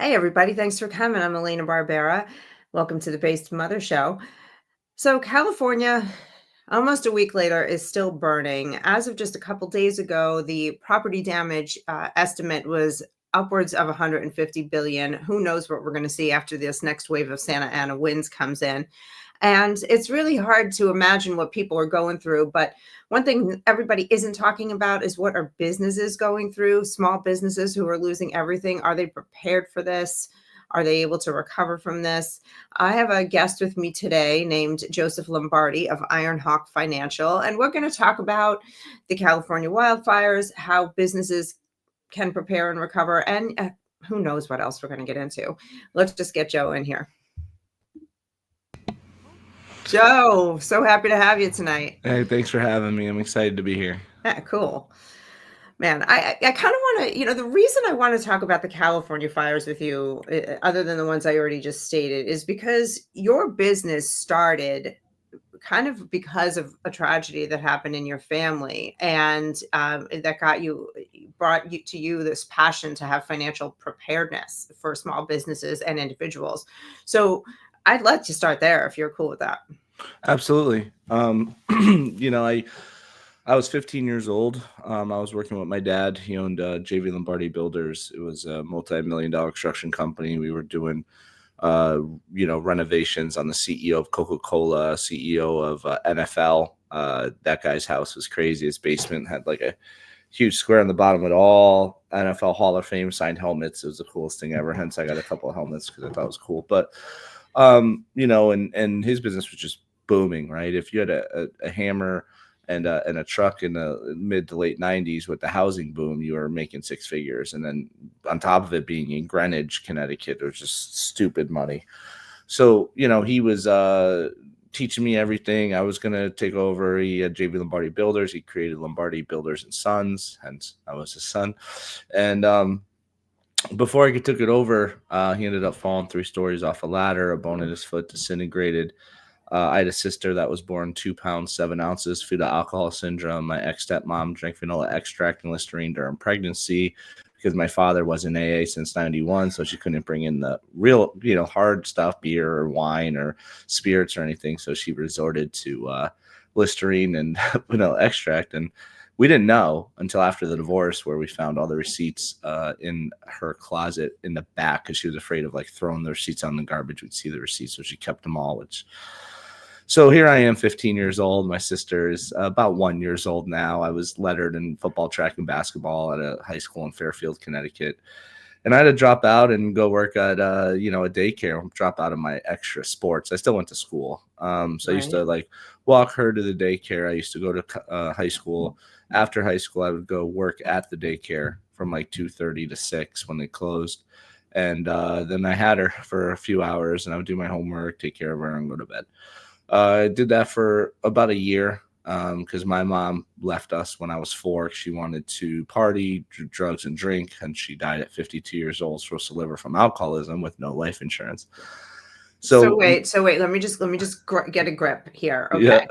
Hey, everybody. Thanks for coming. I'm Elena Barbera. Welcome to the Based Mother Show. So, California, almost a week later, is still burning. As of just a couple days ago, the property damage estimate was upwards of 150 billion. Who knows what we're going to see after this next wave of Santa Ana winds comes in. And it's really hard to imagine what people are going through. But one thing everybody isn't talking about is what are businesses going through, small businesses who are losing everything. Are they prepared for this? Are they able to recover from this? I have a guest with me today named Joseph Lombardi of Ironhawk Financial, and we're going to talk about the California wildfires, how businesses can prepare and recover, and who knows what else we're going to get into. Let's just get Joe in here. Joe, so happy to have you tonight. Hey, thanks for having me. I'm excited to be here. Yeah, cool. Man, I kind of want to, the reason I want to talk about the California fires with you, other than the ones I already just stated, is because your business started kind of because of a tragedy that happened in your family, and that brought you to you this passion to have financial preparedness for small businesses and individuals. So I'd like to start there if you're cool with that. Absolutely. I was 15 years old. I was working with my dad. He owned JV Lombardi Builders. It was a multi-million-dollar construction company. We were doing, renovations on the CEO of Coca-Cola, CEO of NFL. That guy's house was crazy. His basement had like a huge square on the bottom with all NFL Hall of Fame signed helmets. It was the coolest thing ever. Hence, I got a couple of helmets because I thought it was cool. But and his business was just booming, right? If you had a hammer and a truck in the mid to late 90s with the housing boom, you were making six figures. And then on top of it being in Greenwich, Connecticut, it was just stupid money. So, he was teaching me everything. I was going to take over. He had JV Lombardi Builders. He created Lombardi Builders and Sons, hence I was his son. And before I took it over, he ended up falling 3 stories off a ladder, a bone in his foot disintegrated. I had a sister that was born 2 pounds, 7 ounces, fetal alcohol syndrome. My ex-stepmom drank vanilla extract and Listerine during pregnancy because my father was in AA since 91, so she couldn't bring in the real, hard stuff, beer or wine or spirits or anything. So she resorted to Listerine and vanilla extract. And we didn't know until after the divorce, where we found all the receipts in her closet in the back because she was afraid of like throwing the receipts on the garbage. We'd see the receipts, so she kept them all. So here I am, 15 years old. My sister is about 1 year old now. I was lettered in football, track, and basketball at a high school in Fairfield, Connecticut. And I had to drop out and go work at a daycare, drop out of my extra sports. I still went to school. So I used to like walk her to the daycare. I used to go to high school. After high school, I would go work at the daycare from like 2:30 to 6 when they closed. And then I had her for a few hours, and I would do my homework, take care of her, and go to bed. I did that for about a year because my mom left us when I was 4. She wanted to party, do drugs, and drink, and she died at 52 years old, supposed to live from alcoholism with no life insurance. So wait. Let me just get a grip here. Okay. Yeah.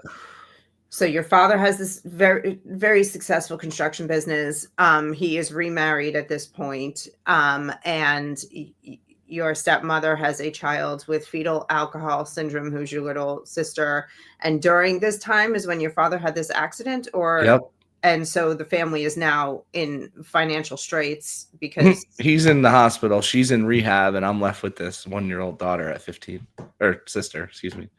So your father has this very, very successful construction business. He is remarried at this point, and your stepmother has a child with fetal alcohol syndrome, who's your little sister. And during this time is when your father had this accident, or Yep. And so the family is now in financial straits because he's in the hospital. She's in rehab, and I'm left with this 1-year-old daughter at 15, or sister, excuse me.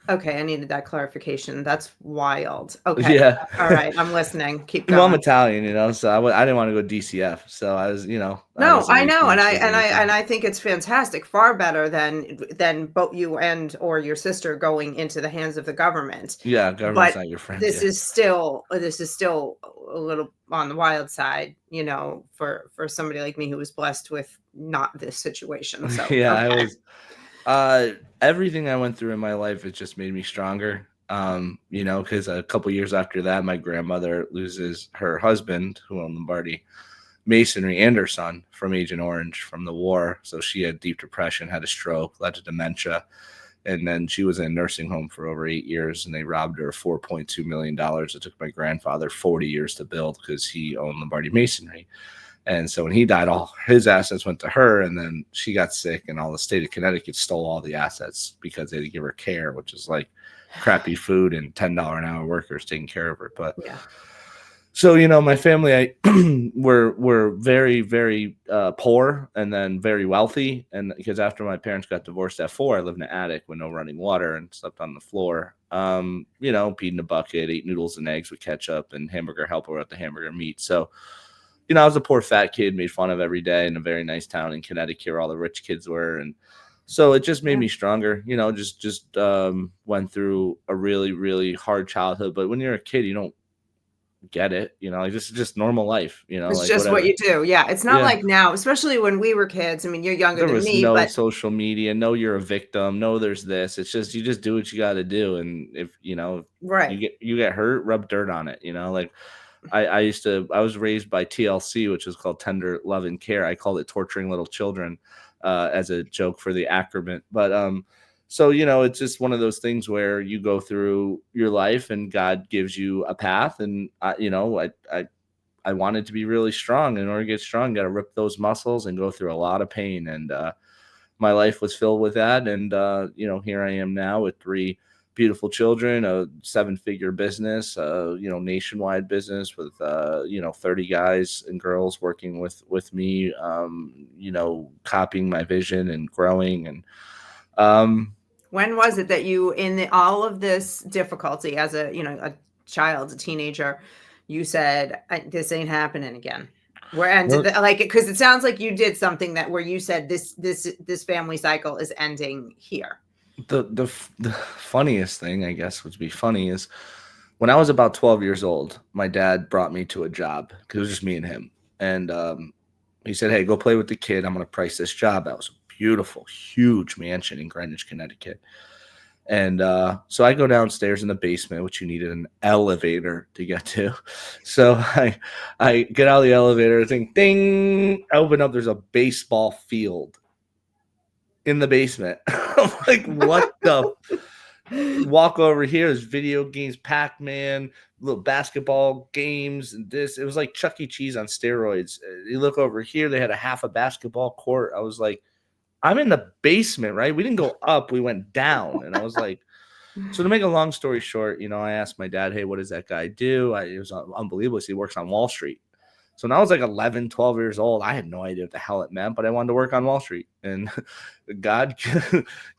Okay, I needed that clarification. That's wild. Okay. Yeah. All right, I'm listening. Keep going. Well, I'm Italian, so I didn't want to go DCF. So I was, No, I know, and everything. I think it's fantastic, far better than both you and or your sister going into the hands of the government. Yeah, government's But not your friend. this Yeah. is still a little on the wild side, for somebody like me who was blessed with not this situation. So Yeah, I okay. was. Everything I went through in my life has just made me stronger. Because a couple years after that, my grandmother loses her husband, who owned Lombardi Masonry, and her son from Agent Orange from the war. So she had deep depression, had a stroke, led to dementia. And then she was in a nursing home for over 8 years, and they robbed her of $4.2 million. It took my grandfather 40 years to build because he owned Lombardi Masonry. And so when he died, all his assets went to her, and then she got sick, and all the state of Connecticut stole all the assets because they didn't give her care, which is like crappy food and $10 an hour workers taking care of her. But Yeah. so, my family, were very, very poor, and then very wealthy. And because after my parents got divorced at 4, I lived in an attic with no running water and slept on the floor. Peed in a bucket, ate noodles and eggs with ketchup, and hamburger helper with the hamburger meat. So, I was a poor fat kid, made fun of every day in a very nice town in Connecticut where all the rich kids were. And so it just made Yeah. me stronger, just went through a really, really hard childhood. But when you're a kid, you don't get it, like this is just normal life, It's like just what whatever. you do. Yeah. It's not Yeah. like now, especially when we were kids. I mean, you're younger There than was me, no but social media, no you're a victim, no there's this. It's just you just do what you got to do. And if right. you get hurt, rub dirt on it, like I was raised by TLC, which is called Tender Love and Care. I called it Torturing Little Children, as a joke for the acronym. But so it's just one of those things where you go through your life and God gives you a path. And I wanted to be really strong. In order to get strong, got to rip those muscles and go through a lot of pain. And my life was filled with that. And here I am now with 3 beautiful children, a 7-figure business, nationwide business with 30 guys and girls working with me, copying my vision and growing. And when was it that you, all of this difficulty as a child, a teenager, you said, this ain't happening again? Where ended well, like, because it sounds like you did something that where you said this family cycle is ending here. the funniest thing, I guess, would be funny is when I was about 12 years old, my dad brought me to a job because it was just me and him. And he said, "Hey, go play with the kid. I'm going to price this job." That was a beautiful, huge mansion in Greenwich, Connecticut. And so I go downstairs in the basement, which you needed an elevator to get to. So I get out of the elevator, think, ding, I open up, there's a baseball field in the basement. I'm like, what the walk over here, there's video games, Pac-Man, little basketball games, and this. It was like Chuck E. Cheese on steroids. You look over here, they had a half a basketball court. I was like, I'm in the basement, right? We didn't go up, we went down. And I was like, so to make a long story short, I asked my dad, "Hey, what does that guy do?" It was unbelievable. He works on Wall Street. So when I was like 11, 12 years old, I had no idea what the hell it meant, but I wanted to work on Wall Street. And God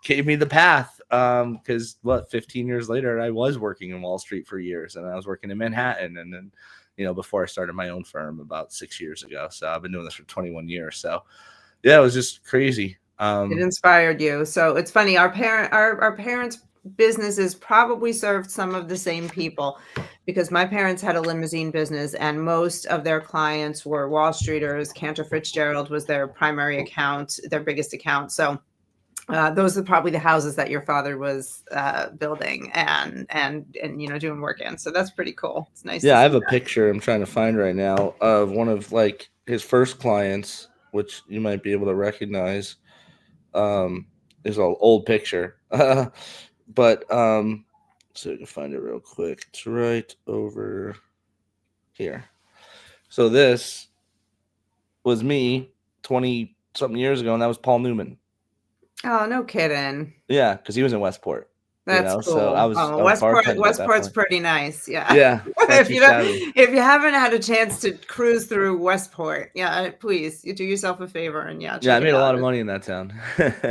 gave me the path. Because 15 years later, I was working in Wall Street for years, and I was working in Manhattan. And then, before I started my own firm about 6 years ago. So I've been doing this for 21 years. So yeah, it was just crazy. It inspired you. So it's funny. Our parents' businesses probably served some of the same people, because my parents had a limousine business and most of their clients were Wall Streeters. Cantor Fitzgerald was their primary account, their biggest account. So those are probably the houses that your father was building and doing work in. So that's pretty cool. It's nice to Yeah, I see have a that. picture I'm trying to find right now of one of like his first clients, which you might be able to recognize. Is an old picture, but so you can find it real quick. It's right over here. So this was me 20 something years ago, and that was Paul Newman. Oh, no kidding. Yeah, because he was in Westport. That's So I cool. was Oh, I was bartending at that Westport's point. pretty nice. Yeah. Yeah, it's not If too you don't, shabby. if you haven't had a chance to cruise through Westport, yeah, please, you do yourself a favor and yeah, Yeah, I check it made a out. lot of money in that town.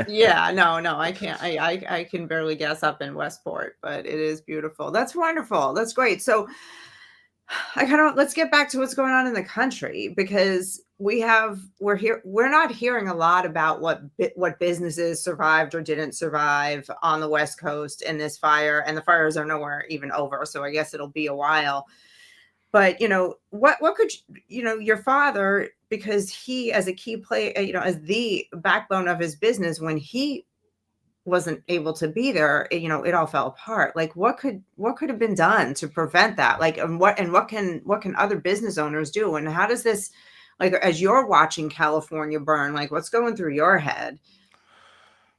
Yeah, no, I can't. I can barely guess up in Westport, but it is beautiful. That's wonderful. That's great. So let's get back to what's going on in the country, because we're not hearing a lot about what businesses survived or didn't survive on the West Coast in this fire, and the fires are nowhere even over. So I guess it'll be a while. But what could your father, because he as a key player, as the backbone of his business, when he wasn't able to be there, it all fell apart. Like what could have been done to prevent that? Like, and what can other business owners do? And how does this, like, as you're watching California burn, like what's going through your head?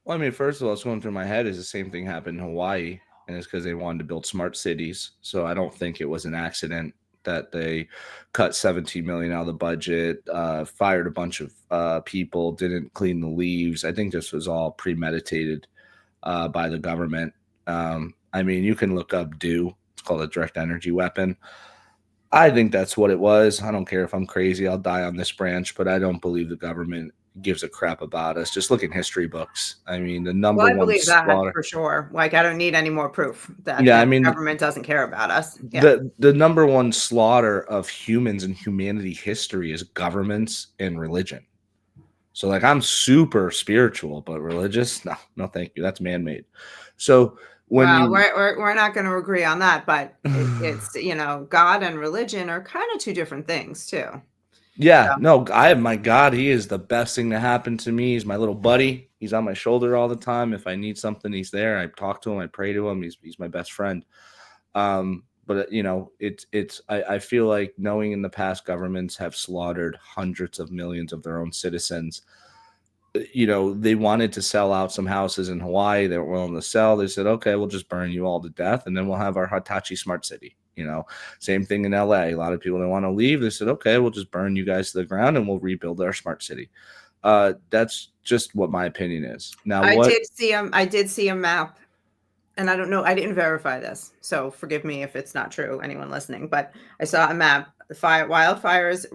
Well, I mean, first of all, what's going through my head is the same thing happened in Hawaii, and it's because they wanted to build smart cities. So I don't think it was an accident that they cut 17 million out of the budget, fired a bunch of people, didn't clean the leaves. I think this was all premeditated by the government. I mean, you can look up DEW. It's called a direct energy weapon. I think that's what it was. I don't care if I'm crazy. I'll die on this branch, but I don't believe the government gives a crap about us. Just look in history books. I mean, the Well, number I one believe that slaughter. for sure. Like, I don't need any more proof that Yeah, I the mean, government doesn't care about us. Yeah. the number one slaughter of humans in humanity history is governments and religion. So like I'm super spiritual, but religious, no, no, thank you. That's man-made. So when Well, you we're not going to agree on that, but it's, God and religion are kind of two different things too. yeah, So, no, my God, he is the best thing to happen to me. He's my little buddy. He's on my shoulder all the time. If I need something, he's there. I talk to him. I pray to him. He's my best friend. But I feel like knowing in the past governments have slaughtered hundreds of millions of their own citizens. They wanted to sell out some houses in Hawaii. They were willing to sell. They said, okay, we'll just burn you all to death. And then we'll have our Hitachi smart city. Same thing in LA. A lot of people didn't want to leave. They said, okay, we'll just burn you guys to the ground and we'll rebuild our smart city. That's just what my opinion is. Now, I did see a map, and I don't know, I didn't verify this, so forgive me if it's not true, anyone listening, but I saw a map, the wildfires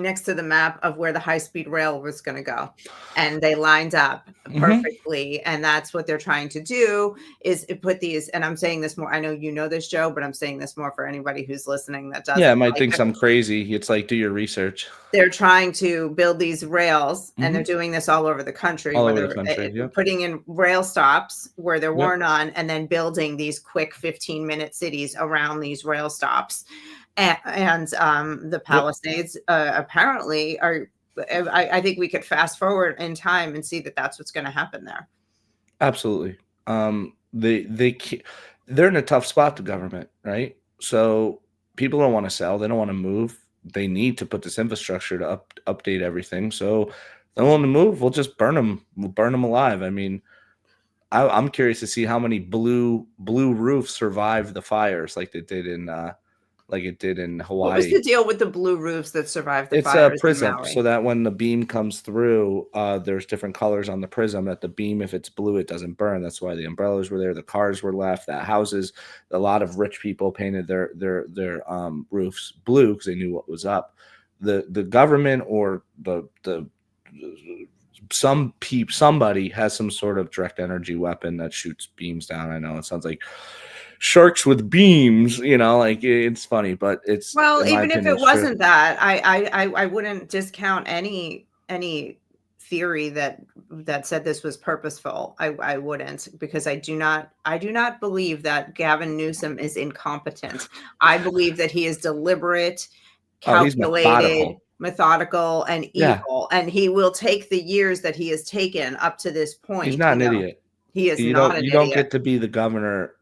next to the map of where the high-speed rail was going to go, and they lined up Mhm. perfectly, and that's what they're trying to do is put these, and I'm saying this more, I know you know this, Joe, but I'm saying this more for anybody who's listening that Yeah, doesn't. it might Like, think I'm crazy. It's like, do your research. they're trying to build these rails, and they're Mhm. doing this all over the country, All where over the they're country. Yep. putting in rail stops where there Yep. were none, and then building these quick 15-minute cities around these rail stops. And the Yep. Palisades apparently are. I think we could fast forward in time and see that that's what's going to happen there. Absolutely. They're in a tough spot, the government, right? So people don't want to sell. They don't want to move. They need to put this infrastructure to update everything. So they don't want to move. We'll just burn them. We'll burn them alive. I mean, I'm curious to see how many blue roofs survived the fires like it did in What was Hawaii. the deal with the blue roofs that survived the It's a fires in prism, so Maui? that when the beam comes through, there's different colors on the prism. That the beam, if it's blue, it doesn't burn. That's why the umbrellas were there, the cars were left, that houses. A lot of rich people painted their roofs blue because they knew what was up. The government or the somebody has some sort of direct energy weapon that shoots beams down. I know it sounds like sharks with beams, like it's funny, but it's Well, in my even if opinion, it it's true. wasn't that, I wouldn't discount any theory that said this was purposeful. I wouldn't, because I do not believe that Gavin Newsom is incompetent. I believe that he is deliberate, Oh, he's calculated, methodical. methodical, and Yeah, evil, and he will take the years that he has taken up to this he's point. not an idiot. He is You not don't an you don't idiot. get to be the governor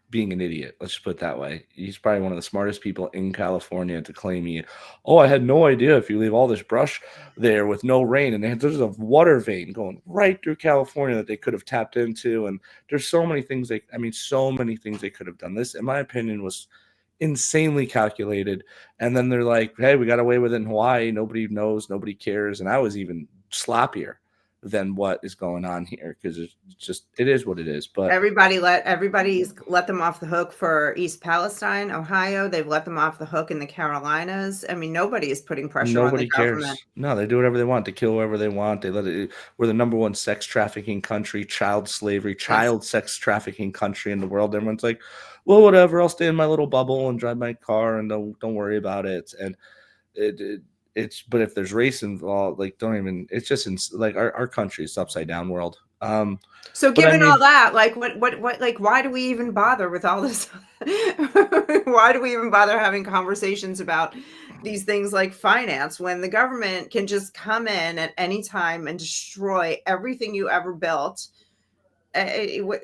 being an idiot. Let's just put it that way. He's probably one of the smartest people in California to claim I had no idea if you leave all this brush there with no rain and there's a water vein going right through California that they could have tapped into. And there's so many things so many things they could have done. This, in my opinion, was insanely calculated. And then they're like, hey, we got away with it in Hawaii. Nobody knows, nobody cares. And I was even sloppier than what is going on here because it is what it is. But Everybody's let them off the hook for East Palestine, Ohio. They've let them off the hook in the Carolinas. I mean, nobody is putting pressure on the nobody government. cares. No, they do whatever they want. They kill whoever they want. They let it. We're the number one sex trafficking country, child slavery, Yes. child sex trafficking country in the world. Everyone's like, well, whatever. I'll stay in my little bubble and drive my car and don't worry about it. And it's but if there's race involved, like don't even. It's just like our country is upside down world. So But I given all mean, that, like what like why do we even bother with all this? Why do we even bother having conversations about these things like finance when the government can just come in at any time and destroy everything you ever built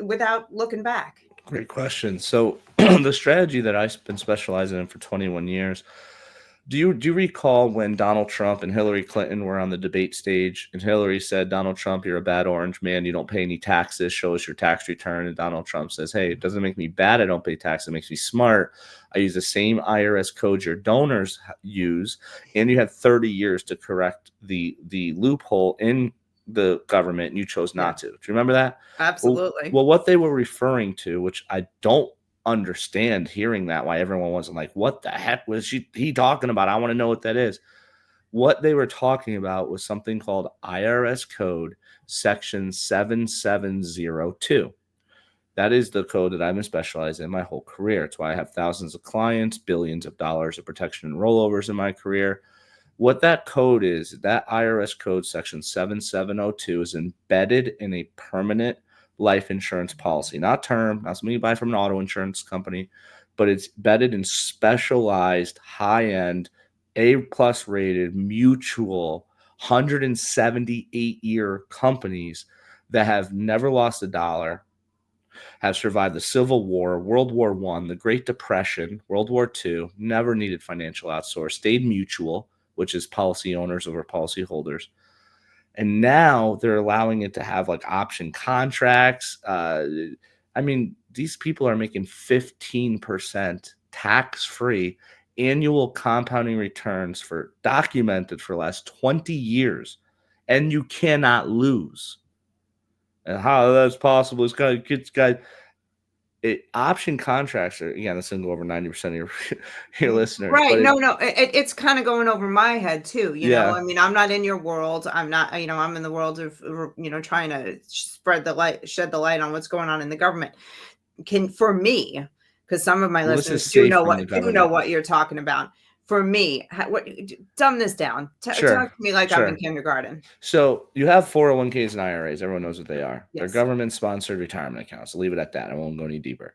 without looking back? great question. So the strategy that I've been specializing in for 21 years Do you recall when Donald Trump and Hillary Clinton were on the debate stage, and Hillary said, "Donald Trump, you're a bad orange man. You don't pay any taxes. Show us your tax return." And Donald Trump says, "Hey, it doesn't make me bad. I don't pay taxes. It makes me smart. I use the same IRS codes your donors use, and you had 30 years to correct the loophole in the government, and you chose Yeah, not to." Do you remember that? Well, absolutely. well, what they were referring to, which I don't understand hearing that, why everyone wasn't like, what the heck was he talking about? I want to know what that is. What they were talking about was something called IRS code section 7702. That is the code that I've been specialized in my whole career. It's why I have thousands of clients, billions of dollars of protection and rollovers in my career. What that code is, that IRS code section 7702 is embedded in a permanent life insurance policy, not term, not something you buy from an auto insurance company, but it's embedded in specialized, high-end, A+ rated, mutual, 178-year companies that have never lost a dollar, have survived the Civil War, World War I, the Great Depression, World War II, never needed financial outsource, stayed mutual, which is policy owners over policy holders. And now they're allowing it to have like option contracts. I mean, these people are making 15% tax-free annual compounding returns for documented for the last 20 years. And you cannot lose. And how that's possible is kind of kids guys. Option contracts are, again, that's going to go over 90% of your listeners, Right. but No, it's kind of going over my head too. yeah, I mean, I'm not in your world. I'm not, I'm in the world of, trying to shed the light on what's going on in the government. For me, because some of my well, this is listeners do safe know from the government. what you're talking about. For me, dumb this down. Talk Sure, to me like I'm in sure. kindergarten. So you have 401ks and IRAs. Everyone knows what they are. They're Yes. government-sponsored retirement accounts. I'll leave it at that. I won't go any deeper.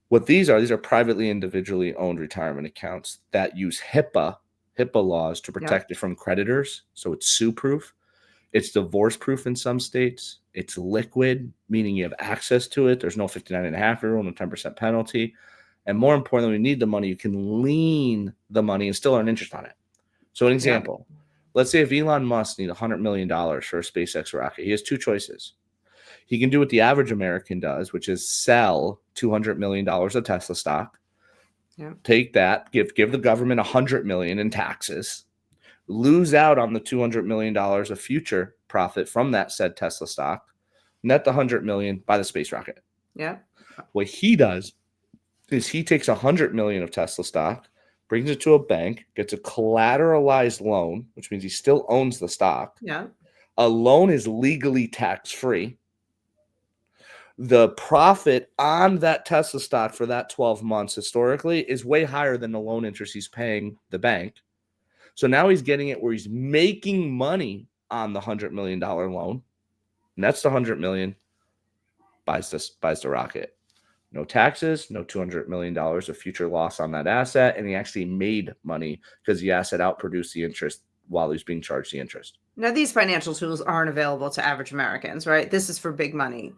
What these are privately, individually owned retirement accounts that use HIPAA laws to Yep. protect it from creditors. So it's sue-proof. It's divorce-proof in some states. It's liquid, meaning you have access to it. There's no 59.5 rule, no 10% penalty. And more importantly, when you need the money, you can lien the money and still earn interest on it. So an Yep. example, let's say if Elon Musk needs $100 million for a SpaceX rocket, he has two choices. He can do what the average American does, which is sell $200 million of Tesla stock, Yep. take that, give the government $100 million in taxes, lose out on the $200 million of future profit from that said Tesla stock, net the $100 million, buy the space rocket. Yep. What he does is he takes $100 million of Tesla stock, brings it to a bank, gets a collateralized loan, which means he still owns the stock. Yep. A loan is legally tax-free. The profit on that Tesla stock for that 12 months historically is way higher than the loan interest he's paying the bank. So now he's getting it where he's making money on the $100 million loan. Nets the $100 million, buys the rocket. No taxes, no $200 million of future loss on that asset. And he actually made money because the asset outproduced the interest while he's being charged the interest. Now, these financial tools aren't available to average Americans, right? This is for big money.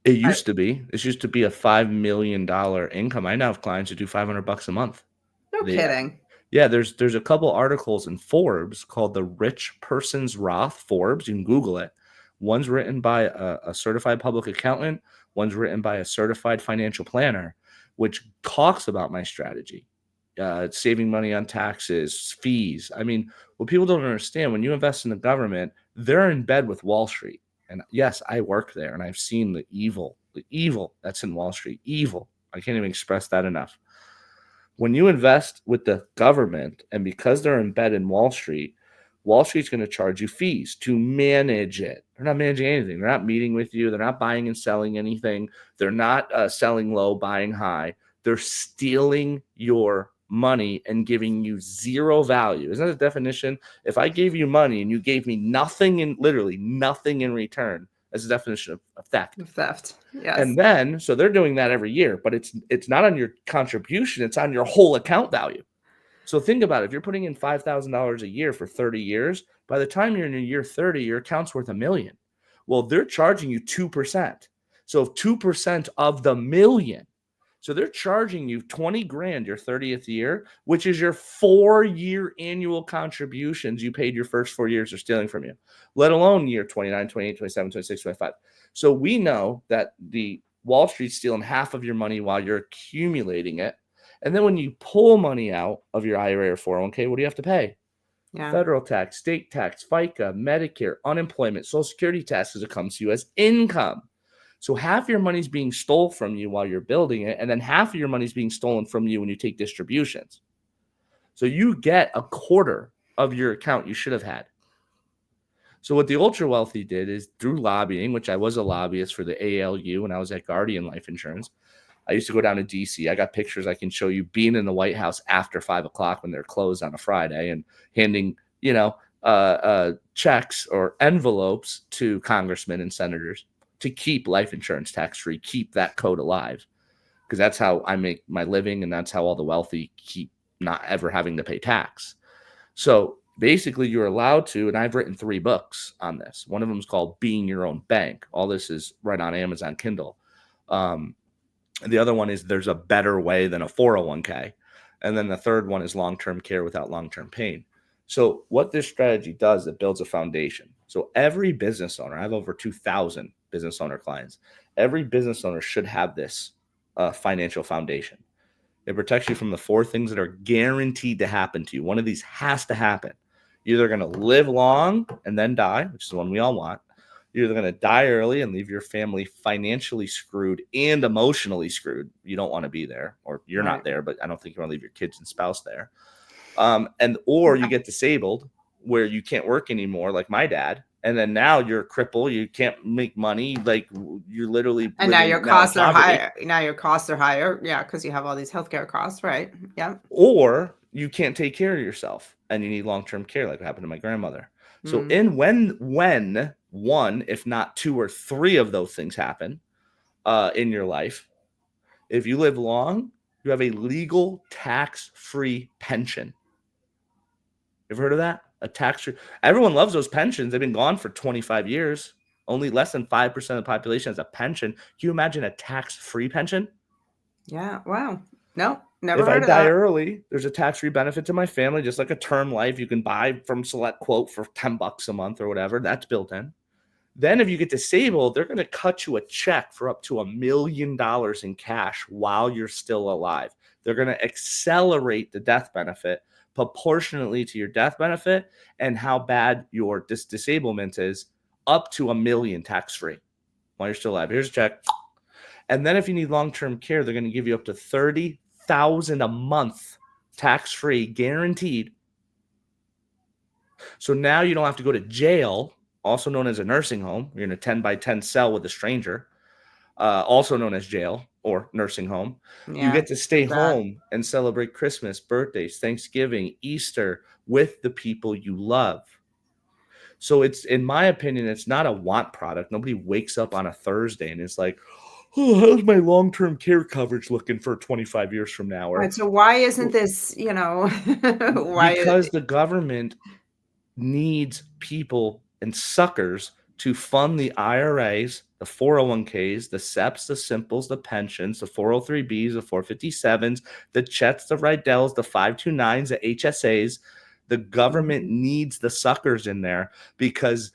It used to be. This used to be a $5 million income. I now have clients who do $500 a month. No They, kidding. yeah, there's a couple articles in Forbes called the Rich Person's Roth. Forbes, you can Google it. One's written by a certified public accountant. One's written by a certified financial planner, which talks about my strategy, saving money on taxes, fees. I mean, what people don't understand, when you invest in the government, they're in bed with Wall Street. And yes, I work there, and I've seen the evil that's in Wall Street. Evil. I can't even express that enough. When you invest with the government, and because they're embedded in Wall Street's going to charge you fees to manage it. They're not managing anything. They're not meeting with you. They're not buying and selling anything. They're not selling low, buying high. They're stealing your money and giving you zero value. Isn't that the definition? If I gave you money and you gave me nothing, literally nothing in return, that's the definition of theft. Theft. Yes. And then, so they're doing that every year, but it's not on your contribution, it's on your whole account value. So think about it. If you're putting in $5,000 a year for 30 years, by the time you're in your year 30, your account's worth $1 million. Well, they're charging you 2%. So 2% of the million, So they're charging you 20 grand your 30th year, which is your 4-year annual contributions you paid your first 4 years are stealing from you, let alone year 29, 28, 27, 26, 25. So we know that the Wall Street's stealing half of your money while you're accumulating it. And then when you pull money out of your IRA or 401k, what do you have to pay? Yeah. Federal tax, state tax, FICA, Medicare, unemployment, Social Security tax as it comes to you as income. So half your money's being stolen from you while you're building it, and then half of your money's being stolen from you when you take distributions. So you get a quarter of your account you should have had. So what the ultra wealthy did is through lobbying, which I was a lobbyist for the ALU when I was at Guardian Life Insurance. I used to go down to DC. I got pictures I can show you being in the White House after 5 o'clock when they're closed on a Friday and handing, checks or envelopes to congressmen and senators to keep life insurance tax-free, keep that code alive. Because that's how I make my living, and that's how all the wealthy keep not ever having to pay tax. So basically you're allowed to, and I've written 3 books on this. One of them is called Being Your Own Bank. All this is right on Amazon Kindle. The other one is There's a Better Way Than a 401k. And then the third one is Long-Term Care Without Long-Term Pain. So what this strategy does, it builds a foundation. So every business owner, I have over 2,000 business owner clients. Every business owner should have this financial foundation. It protects you from the 4 things that are guaranteed to happen to you. One of these has to happen. You're either going to live long and then die, which is the one we all want. You're either going to die early and leave your family financially screwed and emotionally screwed. You don't want to be there, or you're not there, but I don't think you want to leave your kids and spouse there. Or you get disabled where you can't work anymore, like my dad. And then now you're a cripple. You can't make money. Like you're literally And now living your in costs are poverty. higher. Now your costs are higher. Yeah, because you have all these healthcare costs, right? Yeah. Or you can't take care of yourself and you need long-term care, like what happened to my grandmother. So when one, if not 2 or 3 of those things happen in your life, if you live long, you have a legal tax-free pension. Ever heard of that? A tax-free. Everyone loves those pensions. They've been gone for 25 years. Only less than 5% of the population has a pension. Can you imagine a tax-free pension? Yeah. Wow. No, never If I heard of die that. early, there's a tax-free benefit to my family, just like a term life you can buy from Select Quote for $10 a month or whatever. That's built in. Then if you get disabled, they're going to cut you a check for up to $1 million in cash while you're still alive. They're going to accelerate the death benefit proportionately to your death benefit and how bad your disablement is, up to $1 million tax-free while you're still alive. Here's a check. And then if you need long-term care, they're going to give you up to $30,000 a month tax-free, guaranteed. So now you don't have to go to jail, also known as a nursing home. You're in a 10 by 10 cell with a stranger, also known as jail or nursing home. You Yeah. get to stay Bad. home and celebrate Christmas, birthdays, Thanksgiving, Easter with the people you love. So it's, in my opinion, it's not a want product. Nobody wakes up on a Thursday and is like, oh, how's my long-term care coverage looking for 25 years from now? Or Right. So why isn't this, why? because the government needs people and suckers to fund the IRAs, the 401ks, the SEPs, the Simples, the pensions, the 403bs, the 457s, the Chets, the Rydels, the 529s, the HSAs. The government needs the suckers in there because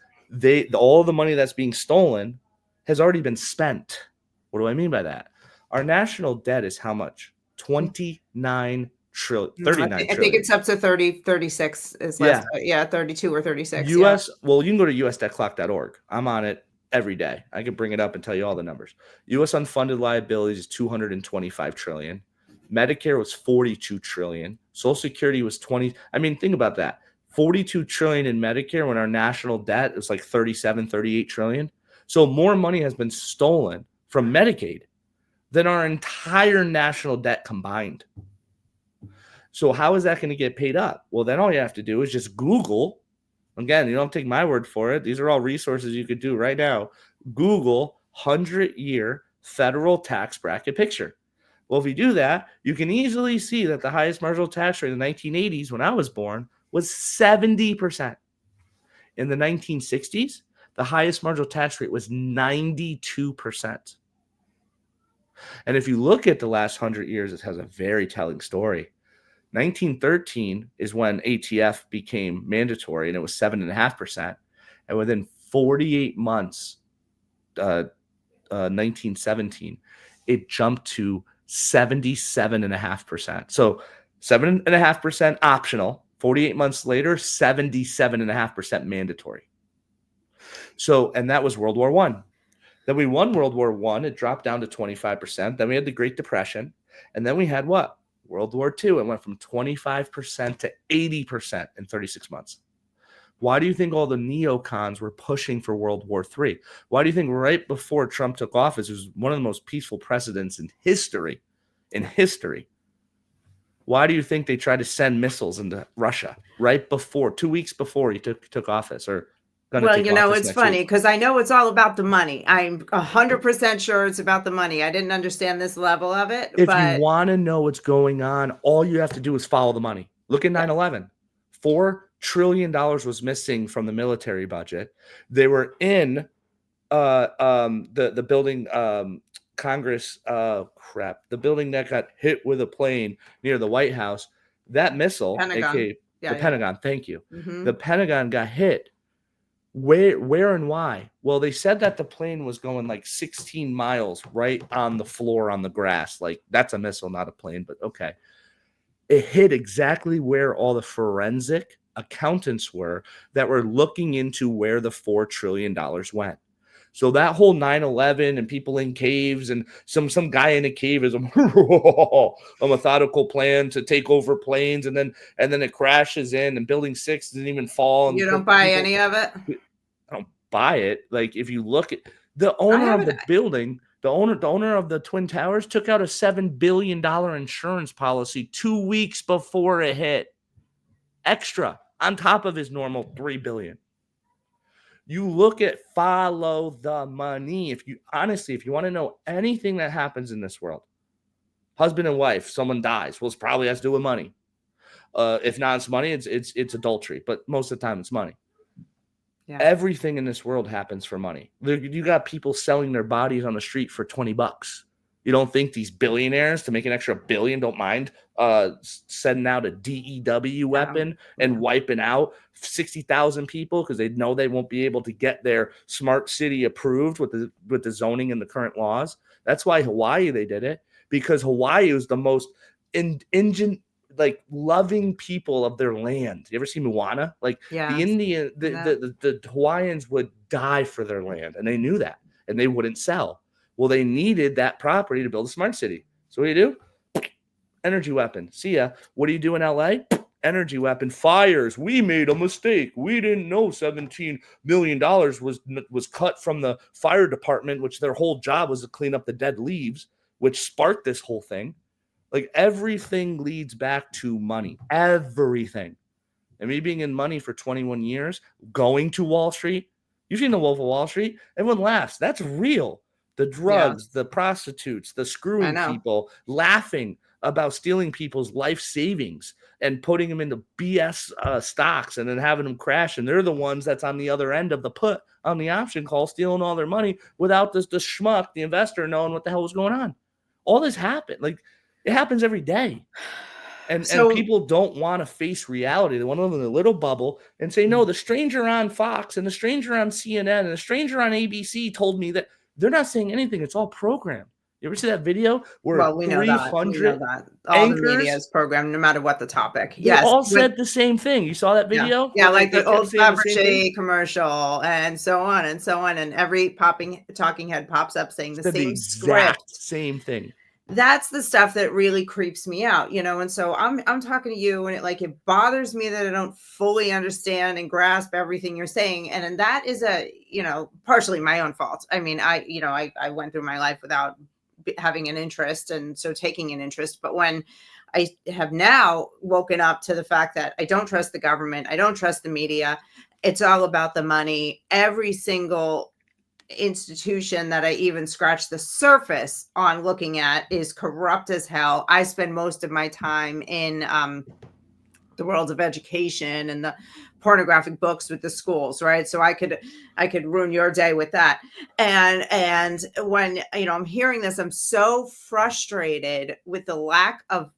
all the money that's being stolen has already been spent. What do I mean by that? Our national debt is how much? 39 trillion, 39 I think trillion. it's up to 30, 36 is last. Yeah. Yeah, 32 or 36. Yeah. Well, you can go to us.clock.org. I'm on it every day. I can bring it up and tell you all the numbers. US unfunded liabilities is 225 trillion. Medicare was 42 trillion. Social Security was 20. I mean, think about that. 42 trillion in Medicare when our national debt is like 37, 38 trillion. So more money has been stolen from Medicaid than our entire national debt combined. So how is that going to get paid up? Well, then all you have to do is just Google. Again, you don't take my word for it. These are all resources you could do right now. Google 100-year federal tax bracket picture. Well, if you do that, you can easily see that the highest marginal tax rate in the 1980s, when I was born, was 70%. In the 1960s, the highest marginal tax rate was 92%. And if you look at the last 100 years, it has a very telling story. 1913 is when ATF became mandatory, and it was 7.5%. And within 48 months, 1917, it jumped to 77.5%. So 7.5% optional. 48 months later, 77.5% mandatory. So, and that was World War One. Then we won World War One. It dropped down to 25%. Then we had the Great Depression. And then we had what? World War Two. It went from 25% to 80% in 36 months. Why do you think all the neocons were pushing for World War III? Why do you think right before Trump took office, it was one of the most peaceful presidents in history? Why do you think they tried to send missiles into Russia right before, 2 weeks before he took office, or going to Well, take office it's next funny week? because I know it's all about the money. I'm 100% sure it's about the money. I didn't understand this level of it, If you but want to know what's going on, all you have to do is follow the money. Look at yeah, 9/11. $4 trillion was missing from the military budget. They were in the building, Congress, the building that got hit with a plane near the White House. That missile, Pentagon. aka the Yeah, yeah. Pentagon, thank you. Hmm. The Pentagon got hit. Where and why? Well, they said that the plane was going like 16 miles right on the floor on the grass. Like, that's a missile, not a plane, but okay. It hit exactly where all the forensic accountants were that were looking into where the $4 trillion went. So that whole 9/11 and people in caves and some guy in a cave is a methodical plan to take over planes, and then it crashes in, and building 6 didn't even fall, You and don't buy people, any of it? I don't buy it. Like, if you look at the I owner of haven't. the building, the owner of the Twin Towers took out a $7 billion insurance policy 2 weeks before it hit, extra on top of his normal $3 billion. You look at, follow the money. If you want to know anything that happens in this world, husband and wife, someone dies, well, it probably has to do with money. If not, it's money. It's adultery, but most of the time it's money. Yeah. Everything in this world happens for money. You got people selling their bodies on the street for $20. You don't think these billionaires, to make an extra billion, don't mind sending out a DEW weapon and wiping out 60,000 people because they know they won't be able to get their smart city approved with the zoning and the current laws? That's why Hawaii, they did it, because Hawaii is the most loving people of their land. You ever see Moana? Like, Yeah. the Indian, the Hawaiians would die for their land, and they knew that, and they wouldn't sell. Well, they needed that property to build a smart city. So what do? Energy weapon. See ya. What do you do in LA? Energy weapon. Fires. We made a mistake. We didn't know $17 million was cut from the fire department, which their whole job was to clean up the dead leaves, which sparked this whole thing. Like, everything leads back to money. Everything. And me being in money for 21 years, going to Wall Street, you've seen the Wolf of Wall Street. Everyone laughs. That's real. The drugs, the prostitutes, the screwing people, laughing about stealing people's life savings and putting them into BS stocks and then having them crash. And they're the ones that's on the other end of the put on the option call, stealing all their money without the schmuck, the investor, knowing what the hell was going on. All this happened. Like, it happens every day. And people don't want to face reality. They want to live in a little bubble and say, no, the stranger on Fox and the stranger on CNN and the stranger on ABC told me that. They're not saying anything. It's all programmed. You ever see that video where We know that. 300 all anchors, the media is programmed, no matter what the topic. They all said the same thing. You saw that video? Yeah, like they the old Fabergé commercial and so on and so on. And every talking head pops up saying the same exact script. Same thing. That's the stuff that really creeps me out, and so I'm talking to you, and it bothers me that I don't fully understand and grasp everything you're saying, and that is partially my own fault. I mean, I went through my life without having an interest, and so taking an interest, but when I have now woken up to the fact that I don't trust the government, I don't trust the media, it's all about the money. Every single institution that I even scratch the surface on looking at is corrupt as hell. I spend most of my time in the world of education and the pornographic books with the schools, right? So I could ruin your day with that. And when I'm hearing this, I'm so frustrated with the lack of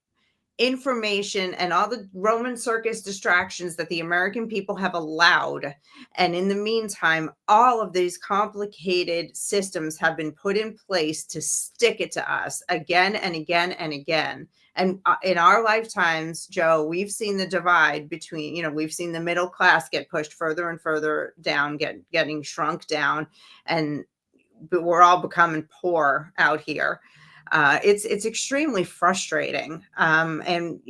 information and all the Roman circus distractions that the American people have allowed. And in the meantime, all of these complicated systems have been put in place to stick it to us again and again and again. And in our lifetimes, Joe, we've seen the divide between, we've seen the middle class get pushed further and further down, getting shrunk down, and but we're all becoming poor out here. It's extremely frustrating, and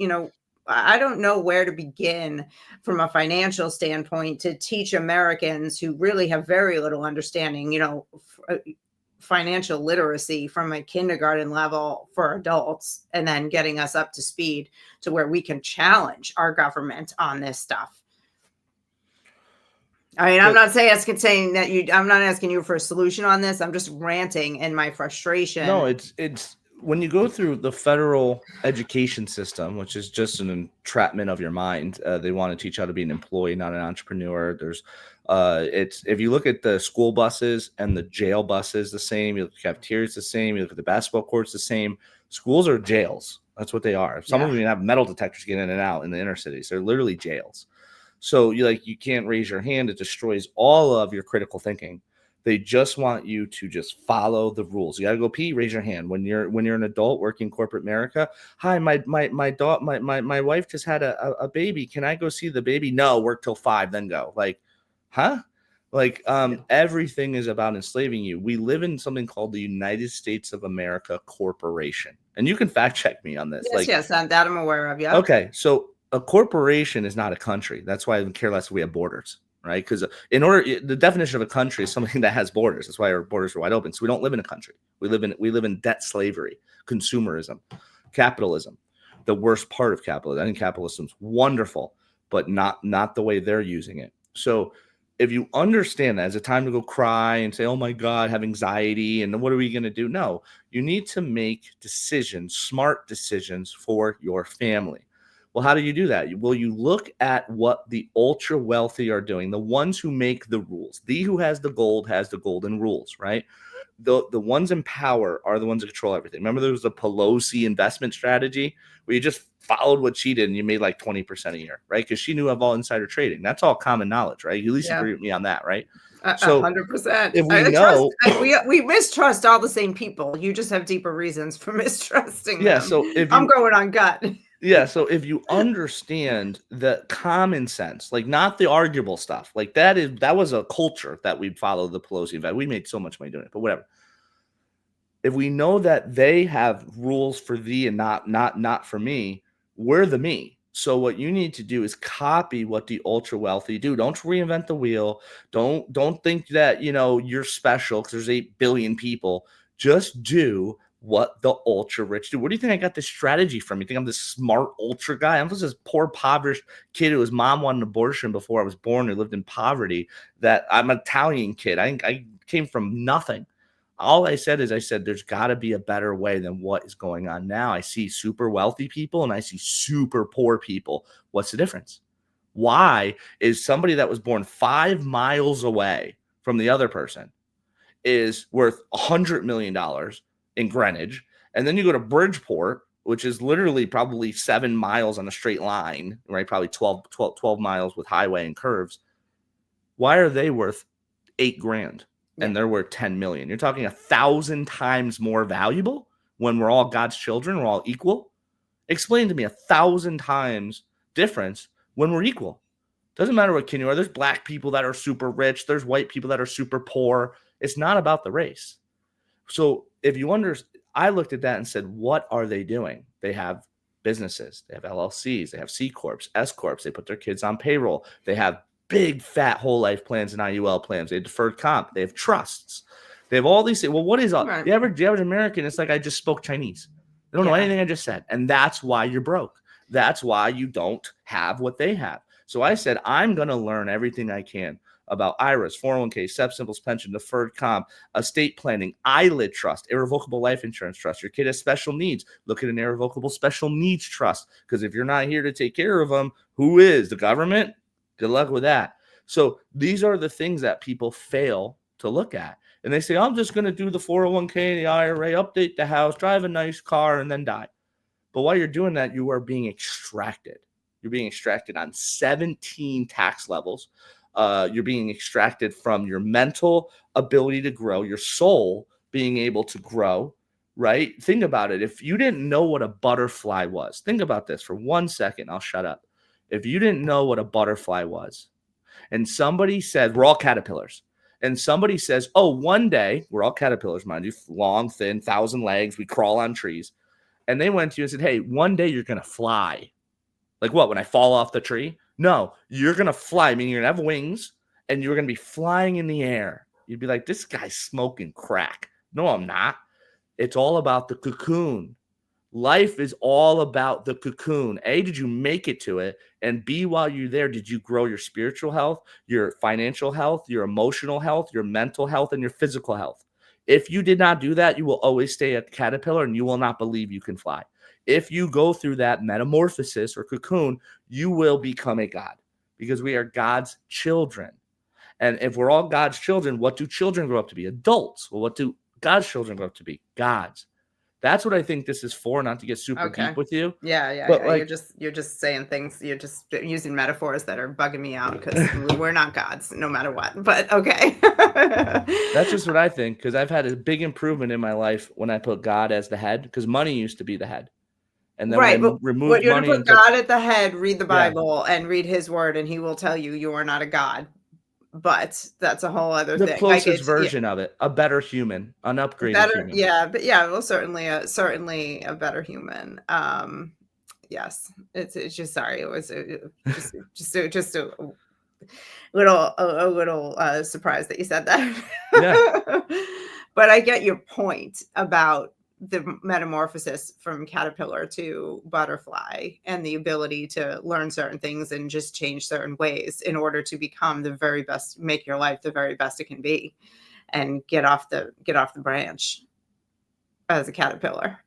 I don't know where to begin from a financial standpoint to teach Americans who really have very little understanding, financial literacy from a kindergarten level for adults, and then getting us up to speed to where we can challenge our government on this stuff. I mean, saying that I'm not asking you for a solution on this. I'm just ranting in my frustration. No, it's when you go through the federal education system, which is just an entrapment of your mind. They want to teach you how to be an employee, not an entrepreneur. There's it's if you look at the school buses and the jail buses, the same. You look at the cafeterias, the same. You look at the basketball courts, the same. Schools are jails. That's what they are. Some of them even have metal detectors get in and out in the inner cities. They're literally jails. So you can't raise your hand. It destroys all of your critical thinking. They just want you to just follow the rules. You got to go pee, raise your hand. When you're an adult working corporate America, hi, my wife just had a baby. Can I go see the baby? No, work till 5, then go. Like, huh? Like, everything is about enslaving you. We live in something called the United States of America Corporation. And you can fact check me on this. Yes, that I'm aware of. Yeah. Okay. So a corporation is not a country. That's why I care less if we have borders. Right? Because the definition of a country is something that has borders. That's why our borders are wide open. So we don't live in a country. We live in debt slavery, consumerism, capitalism, the worst part of capitalism. I think capitalism's wonderful, but not the way they're using it. So if you understand that, it's a time to go cry and say, oh my God, have anxiety, and what are we going to do? No, you need to make decisions, smart decisions for your family. Well, how do you do that? Well, you look at what the ultra wealthy are doing, the ones who make the rules. The who has the gold has the golden rules, right? The ones in power are the ones that control everything. Remember, there was a Pelosi investment strategy where you just followed what she did and you made like 20% a year, right? Because she knew of all insider trading. That's all common knowledge, right? You at least agree with me on that, right? So 100%. If we know, we mistrust all the same people. You just have deeper reasons for mistrusting them. So I'm going on gut. Yeah, so if you understand the common sense, like not the arguable stuff, like that was a culture that we'd follow the Pelosi event. We made so much money doing it, but whatever. If we know that they have rules for thee and not for me, we're the me. So what you need to do is copy what the ultra wealthy do. Don't reinvent the wheel. Don't think that you're special because there's 8 billion people. Just do what the ultra rich do. Where do you think I got this strategy from? You think I'm this smart ultra guy? I'm just this poor, impoverished kid whose mom wanted an abortion before I was born, who lived in poverty. That I'm an Italian kid. I came from nothing. All I said there's got to be a better way than what is going on now. I see super wealthy people and I see super poor people. What's the difference? Why is somebody that was born 5 miles away from the other person is worth $100 million in Greenwich, and then you go to Bridgeport, which is literally probably 7 miles on a straight line, right? Probably 12 miles with highway and curves. Why are they worth $8 grand and they're worth 10 million? You're talking 1,000 times more valuable when we're all God's children. We're all equal. Explain to me 1,000 times difference when we're equal. Doesn't matter what kin you are. There's black people that are super rich. There's white people that are super poor. It's not about the race. So if you I looked at that and said, what are they doing? They have businesses. They have LLCs. They have C Corps, S Corps. They put their kids on payroll. They have big, fat whole life plans and IUL plans. They have deferred comp. They have trusts. They have all these things. Well, what is all? The average American? It's like I just spoke Chinese. They don't know anything I just said. And that's why you're broke. That's why you don't have what they have. So I said, I'm going to learn everything I can about IRAs, 401k, SEP Simples pension, deferred comp, estate planning, eyelid trust, irrevocable life insurance trust. Your kid has special needs. Look at an irrevocable special needs trust, because if you're not here to take care of them, who is? The government? Good luck with that. So these are the things that people fail to look at. And they say, I'm just going to do the 401k and the IRA, update the house, drive a nice car, and then die. But while you're doing that, you are being extracted. You're being extracted on 17 tax levels. You're being extracted from your mental ability to grow, your soul being able to grow, right? Think about it. If you didn't know what a butterfly was, think about this for 1 second. I'll shut up. If you didn't know what a butterfly was, and somebody said, we're all caterpillars, and somebody says, oh, one day, we're all caterpillars, mind you, long, thin, 1,000 legs, we crawl on trees. And they went to you and said, hey, one day you're going to fly. Like what, when I fall off the tree? No, you're going to fly, meaning you're going to have wings and you're going to be flying in the air. You'd be like, this guy's smoking crack. No, I'm not. It's all about the cocoon. Life is all about the cocoon. A, did you make it to it? And B, while you're there, did you grow your spiritual health, your financial health, your emotional health, your mental health, and your physical health? If you did not do that, you will always stay a caterpillar and you will not believe you can fly. If you go through that metamorphosis or cocoon, you will become a God, because we are God's children. And if we're all God's children, what do children grow up to be? Adults. Well, what do God's children grow up to be? Gods. That's what I think this is for, not to get super Okay. deep with you. Yeah, yeah, But yeah. like, You're just saying things. You're just using metaphors that are bugging me out because we're not gods, no matter what. But okay. that's just what I think, because I've had a big improvement in my life when I put God as the head, because money used to be the head. And then when Right, I but what removed you're gonna money put and took, God at the head, read the yeah, Bible and read his word, and he will tell you you are not a god. But that's a whole other the thing. Like closest it's yeah, version of it, a better human, an upgraded better, human. yeah, but yeah, well, certainly a better human. Yes, it's just sorry, it was just a little surprised that you said Yeah. that. But I get your point about the metamorphosis from caterpillar to butterfly and the ability to learn certain things and just change certain ways in order to become the very best, make your life the very best it can be, and get off the branch as a caterpillar.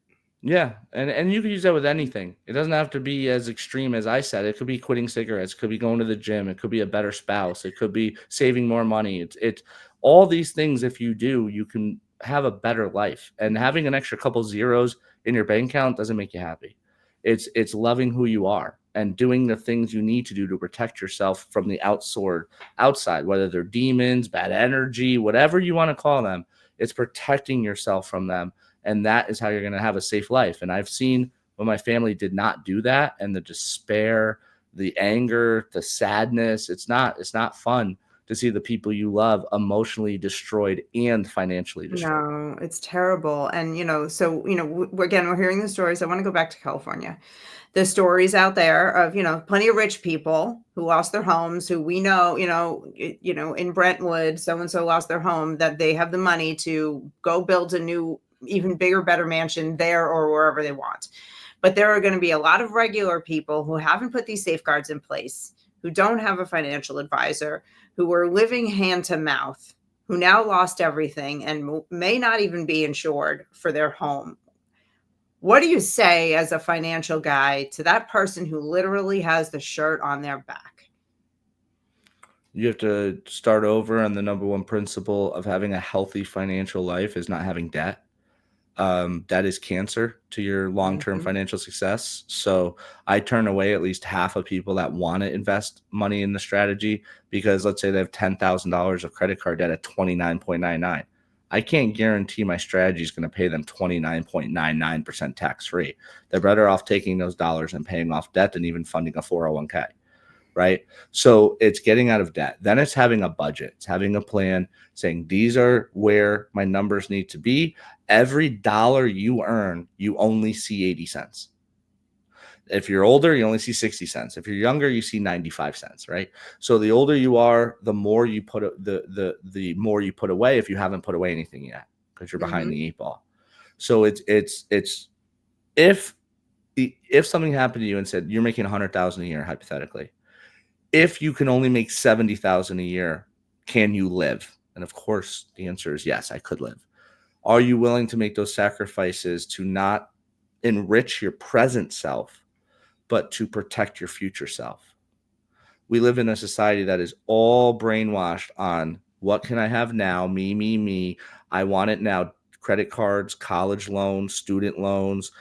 Yeah, and you can use that with anything. It doesn't have to be as extreme as I said. It could be quitting cigarettes, it could be going to the gym, it could be a better spouse, it could be saving more money. It's all these things. If you do, you can have a better life. And having an extra couple zeros in your bank account doesn't make you happy. It's loving who you are and doing the things you need to do to protect yourself from the outside, whether they're demons, bad energy, whatever you want to call them. It's protecting yourself from them, and that is how you're going to have a safe life. And I've seen when my family did not do that, and the despair, the anger, the sadness, it's not fun to see the people you love emotionally destroyed and financially destroyed. No, it's terrible. And, so, again, we're hearing the stories. I want to go back to California. The stories out there of, plenty of rich people who lost their homes, who we know, in Brentwood, so and so lost their home, that they have the money to go build a new, even bigger, better mansion there or wherever they want. But there are going to be a lot of regular people who haven't put these safeguards in place, who don't have a financial advisor, who are living hand to mouth, who now lost everything and may not even be insured for their home. What do you say as a financial guy to that person who literally has the shirt on their back? You have to start over, and the number one principle of having a healthy financial life is not having debt. That is cancer to your long-term Mhm. financial success. So I turn away at least half of people that want to invest money in the strategy, because let's say they have $10,000 of credit card debt at 29.99. I can't guarantee my strategy is going to pay them 29.99% tax-free. They're better off taking those dollars and paying off debt than even funding a 401k. Right? So it's getting out of debt. Then it's having a budget. It's having a plan, saying these are where my numbers need to be. Every dollar you earn, you only see 80 cents. If you're older, you only see 60 cents. If you're younger, you see 95 cents, right? So the older you are, the more you put the more you put away if you haven't put away anything yet, because you're behind Mhm. the eight ball. So it's if if something happened to you and said you're making 100,000 a year hypothetically, if you can only make 70,000 a year, Can you live? And of course, the answer is yes, I could live. Are you willing to make those sacrifices to not enrich your present self, but to protect your future self? We live in a society that is all brainwashed on what can I have now? Me, me, me. I want it now. Credit cards, college loans, student loans,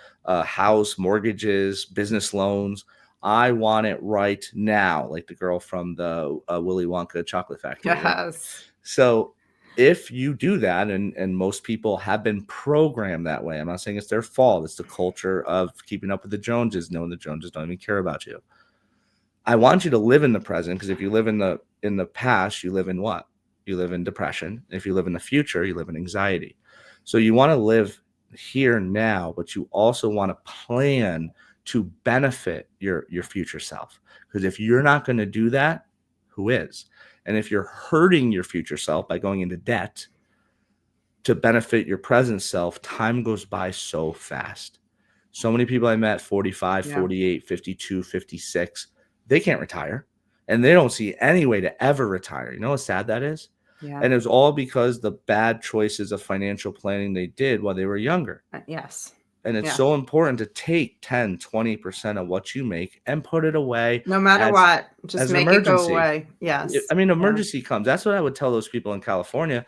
house mortgages, business loans. I want it right now, like the girl from the Willy Wonka chocolate factory, right? Yes. So if you do that, and most people have been programmed that way, I'm not saying it's their fault. It's the culture of keeping up with the Joneses, knowing the Joneses don't even care about you. I want you to live in the present, because if you live in the past, you live in what? You live in depression. If you live in the future, you live in anxiety. So you want to live here now, but you also want to plan to benefit your future self. Because if you're not going to do that, who is? And if you're hurting your future self by going into debt to benefit your present self, time goes by so fast. So many people I met 45, Yeah. 48, 52, 56, they can't retire, and they don't see any way to ever retire. You know how sad that is? Yeah. And it was all because the bad choices of financial planning they did while they were younger. Yes. And it's Yeah. so important to take 10, 20% of what you make and put it away No matter as what, just as an make it go emergency. away. Yes. I mean, Yeah. emergency comes. That's what I would tell those people in California.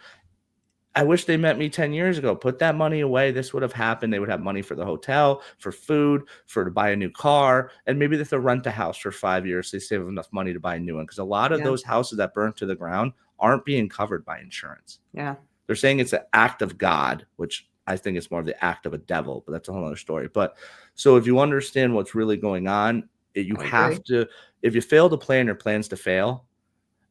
I wish they met me 10 years ago. Put that money away. This would have happened. They would have money for the hotel, for food, for to buy a new car, and maybe they have to rent a house for 5 years. So they save enough money to buy a new one. Because a lot of Yeah. those houses that burnt to the ground aren't being covered by insurance. Yeah. They're saying it's an act of God, which I think it's more of the act of a devil, but that's a whole other story. But so if you understand what's really going on, you I have agree. to, if you fail to plan, your plans to fail.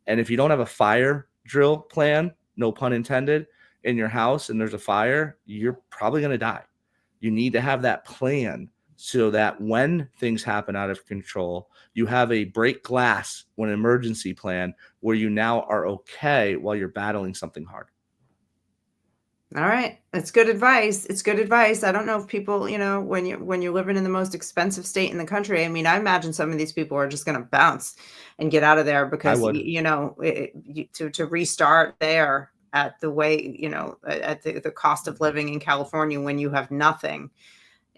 And if you don't have a fire drill plan, no pun intended, in your house and there's a fire, you're probably going to die. You need to have that plan so that when things happen out of control, you have a break glass when an emergency plan where you now are okay while you're battling something hard. All right. It's good advice. It's good advice. I don't know if people, when you're living in the most expensive state in the country, I mean, I imagine some of these people are just going to bounce and get out of there I because would. to restart there at the way, at the cost of living in California when you have nothing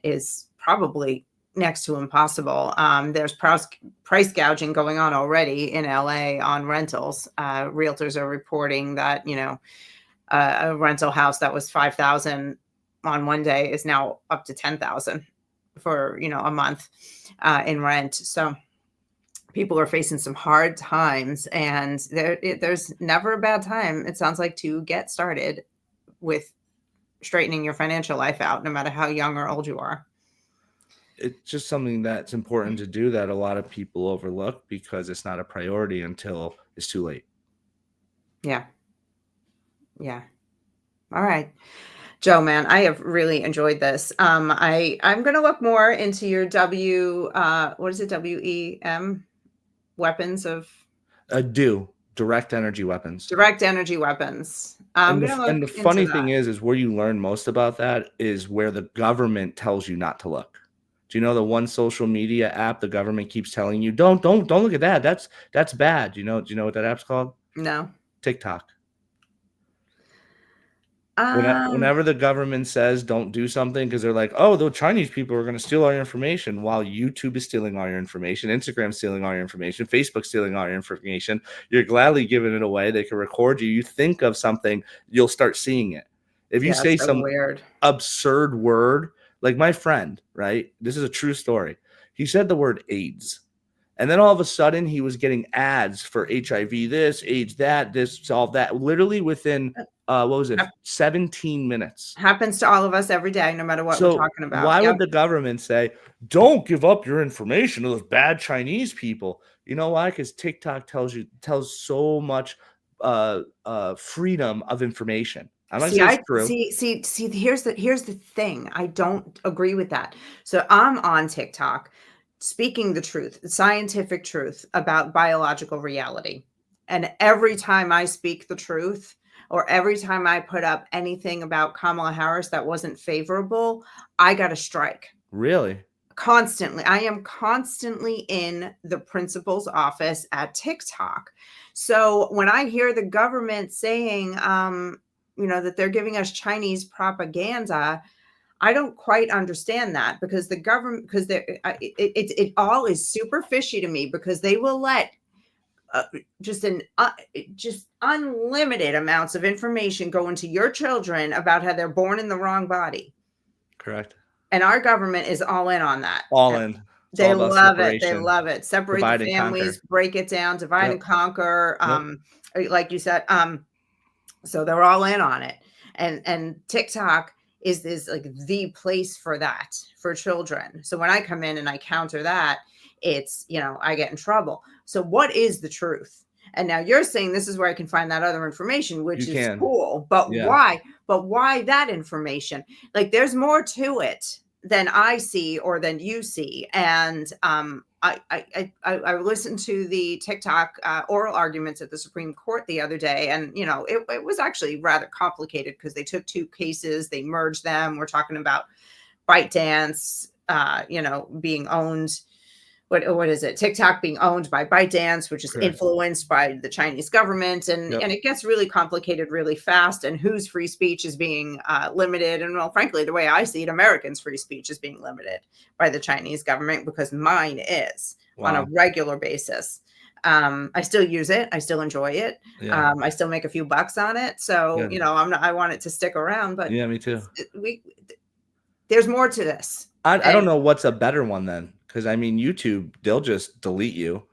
is probably next to impossible. There's price gouging going on already in LA on rentals. Realtors are reporting that, a rental house that was 5,000 on one day is now up to 10,000 for, a month in rent. So people are facing some hard times, and there's never a bad time, it sounds like, to get started with straightening your financial life out, no matter how young or old you are. It's just something that's important to do that a lot of people overlook because it's not a priority until it's too late. Yeah. Yeah. All right. Joe, man, I have really enjoyed this. I'm going to look more into your what is it? WEM weapons of Direct energy weapons. direct energy weapons. I'm And going to the look into funny that. thing is where you learn most about that is where the government tells you not to look. Do you know the one social media app the government keeps telling you don't look at that? That's bad. Do you know what that app's called? No. TikTok. Um, Whenever the government says don't do something because they're like, oh, the Chinese people are going to steal all your information, while YouTube is stealing all your information, Instagram's stealing all your information, Facebook's stealing all your information, you're gladly giving it away. They can record you. You think of something, you'll start seeing it. If you yeah, say so some weird. absurd word, like my friend, right? This is a true story. He said the word AIDS. And then all of a sudden, he was getting ads for HIV, this, AIDS, that, this, all that, literally within, what was it, Hap- 17 minutes. Happens to all of us every day, no matter what we're So talking about. why Yep. would the government say, don't give up your information to those bad Chinese people? You know why? Because TikTok tells so much freedom of information. I'm not See, saying I it's true. see, here's the thing. I don't agree with that. So I'm on TikTok speaking the truth, scientific truth about biological reality. And every time I speak the truth, or every time I put up anything about Kamala Harris that wasn't favorable, I got a strike. Really? constantly. I am constantly in the principal's office at TikTok. So when I hear the government saying, that they're giving us Chinese propaganda, I don't quite understand that, because the government, because it all is super fishy to me, because they will let uh, just an just unlimited amounts of information go into your children about how they're born in the wrong body. Correct. And our government is all in on that. All in. It's all They about love it. They separation, love it. Separate the divide and families, conquer. break it down, divide and Yep. conquer. Yep. Like you said, so they're all in on it. And TikTok is like the place for that, for children. So when I come in and I counter that, it's, I get in trouble. So what is the truth? And now you're saying this is where I can find that other information, which You is can. cool. But Yeah. why? But why that information? Like, there's more to it than I see or than you see. And I listened to the TikTok oral arguments at the Supreme Court the other day, and it was actually rather complicated, because they took two cases, they merged them. We're talking about ByteDance, being owned. What is it? TikTok being owned by ByteDance, which is Correct. influenced by the Chinese government, and Yep. and it gets really complicated really fast. And whose free speech is being limited? And, well, frankly, the way I see it, Americans' free speech is being limited by the Chinese government, because mine is on a Wow. regular basis. I still use it. I still enjoy it. Yeah. I still make a few bucks on it. So, Good. I want it to stick around, but Yeah, me too. there's more to this. I don't know what's a better one then, because I mean, YouTube, they'll just delete you.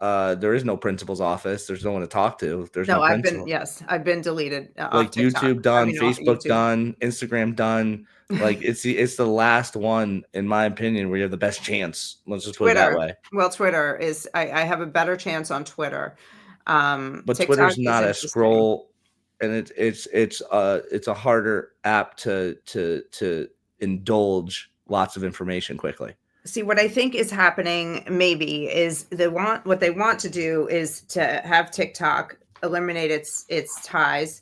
There is no principal's office. There's no one to talk to. There's no No, principal. I've been deleted off Like TikTok. YouTube done, Off Facebook YouTube. done, Instagram done. Like it's the last one, in my opinion, where you have the best chance. Let's just put it that Twitter. way. Well, Twitter is, I have a better chance on Twitter. But TikTok Twitter's is not a interesting. scroll, and it's a harder app to indulge lots of information quickly. See, what I think is happening maybe is what they want to do is to have TikTok eliminate its ties